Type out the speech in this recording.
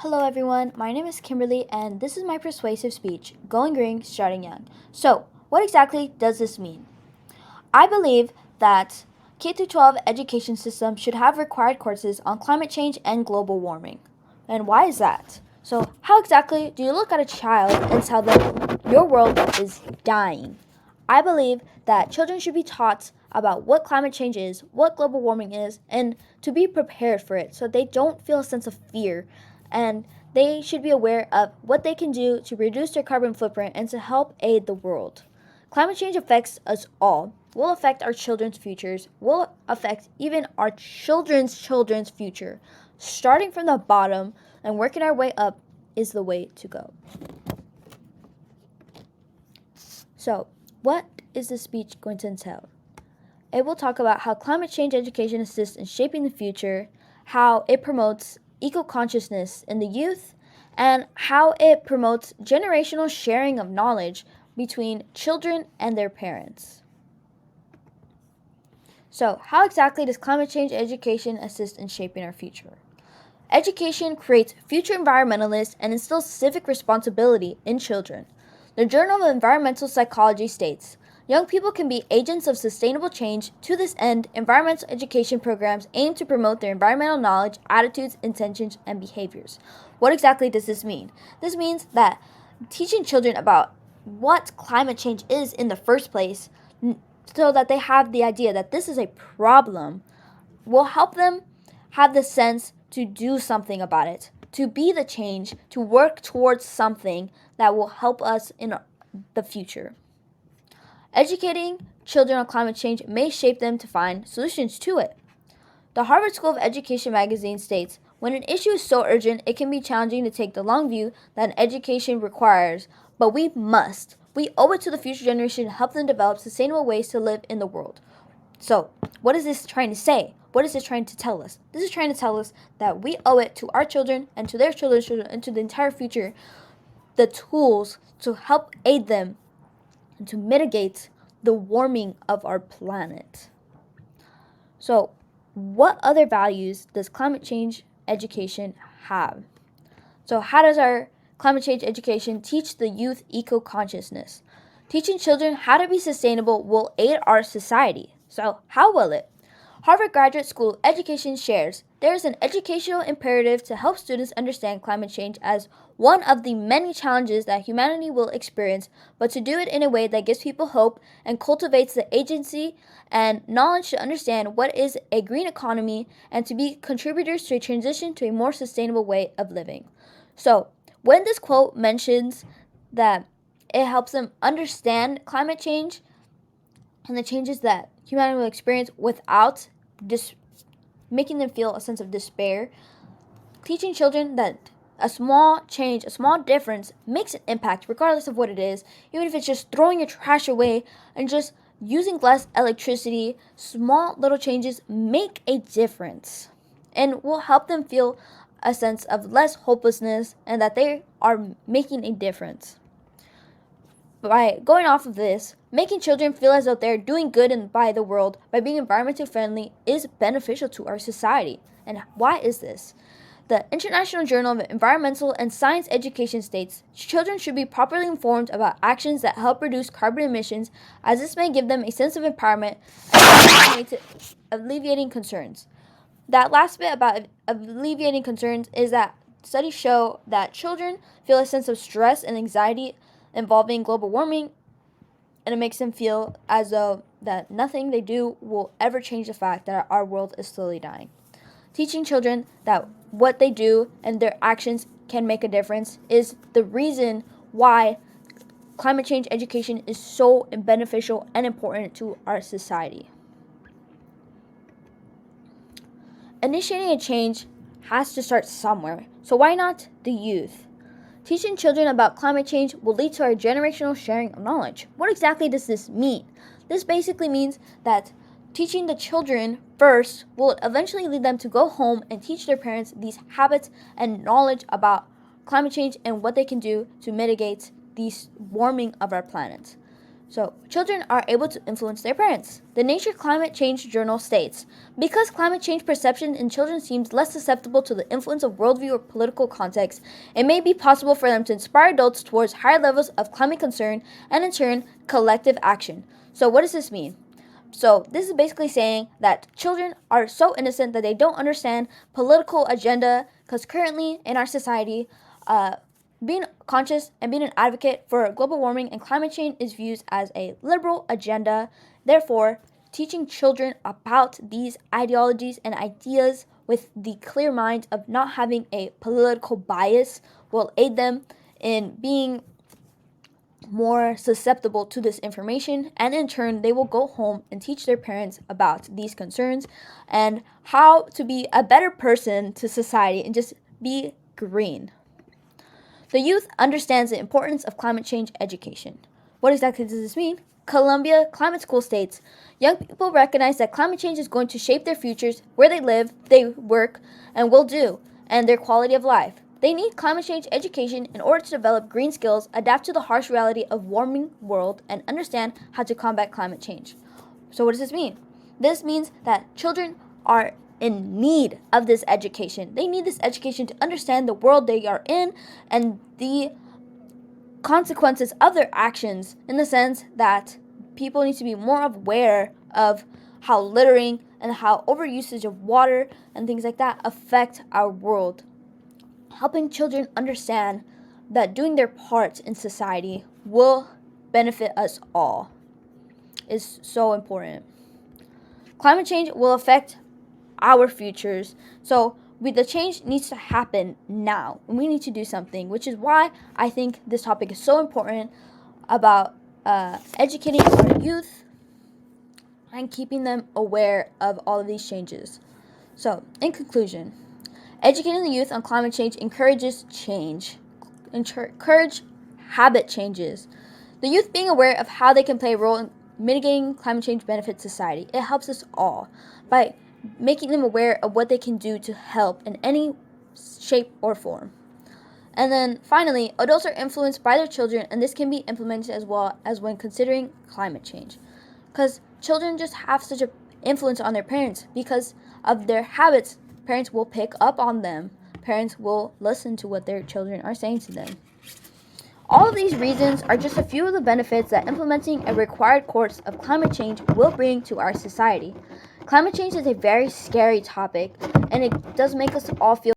Hello everyone, my name is Kimberly and this is my persuasive speech, Going Green, Starting Young. So, what exactly does this mean? I believe that K-12 education system should have required courses on climate change and global warming. And why is that? So, how exactly do you look at a child and tell them your world is dying? I believe that children should be taught about what climate change is, what global warming is, and to be prepared for it so they don't feel a sense of fear. And they should be aware of what they can do to reduce their carbon footprint and to help aid the world. Climate change affects us all, will affect our children's futures, will affect even our children's future. Starting from the bottom and working our way up is the way to go. So, what is this speech going to entail? It will talk about how climate change education assists in shaping the future, how it promotes eco-consciousness in the youth, and how it promotes generational sharing of knowledge between children and their parents. So, how exactly does climate change education assist in shaping our future? Education creates future environmentalists and instills civic responsibility in children. The Journal of Environmental Psychology states, young people can be agents of sustainable change. To this end, environmental education programs aim to promote their environmental knowledge, attitudes, intentions, and behaviors. What exactly does this mean? This means that teaching children about what climate change is in the first place, so that they have the idea that this is a problem, will help them have the sense to do something about it, to be the change, to work towards something that will help us in the future. Educating children on climate change may shape them to find solutions to it. The Harvard School of Education magazine states, when an issue is so urgent, it can be challenging to take the long view that an education requires, but we must. We owe it to the future generation to help them develop sustainable ways to live in the world. So, what is this trying to say? What is this trying to tell us? This is trying to tell us that we owe it to our children and to their children's children and to the entire future the tools to help aid them and to mitigate the warming of our planet. So, what other values does climate change education have? So, how does our climate change education teach the youth eco-consciousness? Teaching children how to be sustainable will aid our society. So, how will it? Harvard Graduate School of Education shares there is an educational imperative to help students understand climate change as one of the many challenges that humanity will experience, but to do it in a way that gives people hope and cultivates the agency and knowledge to understand what is a green economy and to be contributors to a transition to a more sustainable way of living. So, when this quote mentions that it helps them understand climate change and the changes that humanity will experience without making them feel a sense of despair, teaching children that a small change, a small difference makes an impact regardless of what it is, even if it's just throwing your trash away and just using less electricity. Small little changes make a difference and will help them feel a sense of less hopelessness and that they are making a difference. By going off of this, making children feel as though they're doing good by the world by being environmentally friendly is beneficial to our society. And why is this? The International Journal of Environmental and Science Education states children should be properly informed about actions that help reduce carbon emissions, as this may give them a sense of empowerment and alleviating concerns. That last bit about alleviating concerns is that studies show that children feel a sense of stress and anxiety involving global warming, and it makes them feel as though that nothing they do will ever change the fact that our world is slowly dying. Teaching children that what they do and their actions can make a difference is the reason why climate change education is so beneficial and important to our society. Initiating a change has to start somewhere, so why not the youth? Teaching children about climate change will lead to our generational sharing of knowledge. What exactly does this mean? This basically means that teaching the children first will eventually lead them to go home and teach their parents these habits and knowledge about climate change and what they can do to mitigate the warming of our planet. So, children are able to influence their parents. The Nature Climate Change Journal states, because climate change perception in children seems less susceptible to the influence of worldview or political context, it may be possible for them to inspire adults towards higher levels of climate concern and, in turn, collective action. So, what does this mean? So, this is basically saying that children are so innocent that they don't understand political agenda, because currently in our society, being conscious and being an advocate for global warming and climate change is viewed as a liberal agenda. Therefore, teaching children about these ideologies and ideas with the clear mind of not having a political bias will aid them in being more susceptible to this information, and in turn they will go home and teach their parents about these concerns and how to be a better person to society and just be green. The youth understands the importance of climate change education. What exactly does this mean? Columbia Climate School states, young people recognize that climate change is going to shape their futures, where they live, they work, and will do, and their quality of life. They need climate change education in order to develop green skills, adapt to the harsh reality of warming world, and understand how to combat climate change. So what does this mean? This means that children are in need of this education. They need this education to understand the world they are in and the consequences of their actions, in the sense that people need to be more aware of how littering and how overusage of water and things like that affect our world. Helping children understand that doing their part in society will benefit us all is so important. Climate change will affect our futures, so the change needs to happen now, and we need to do something, which is why I think this topic is so important about educating our youth and keeping them aware of all of these changes. So, in conclusion, educating the youth on climate change encourages change, encourage habit changes. The youth being aware of how they can play a role in mitigating climate change benefits society. It helps us all by making them aware of what they can do to help in any shape or form. And then finally, adults are influenced by their children, and this can be implemented as well as when considering climate change. Because children just have such an influence on their parents because of their habits. Parents will pick up on them. Parents will listen to what their children are saying to them. All of these reasons are just a few of the benefits that implementing a required course of climate change will bring to our society. Climate change is a very scary topic, and it does make us all feel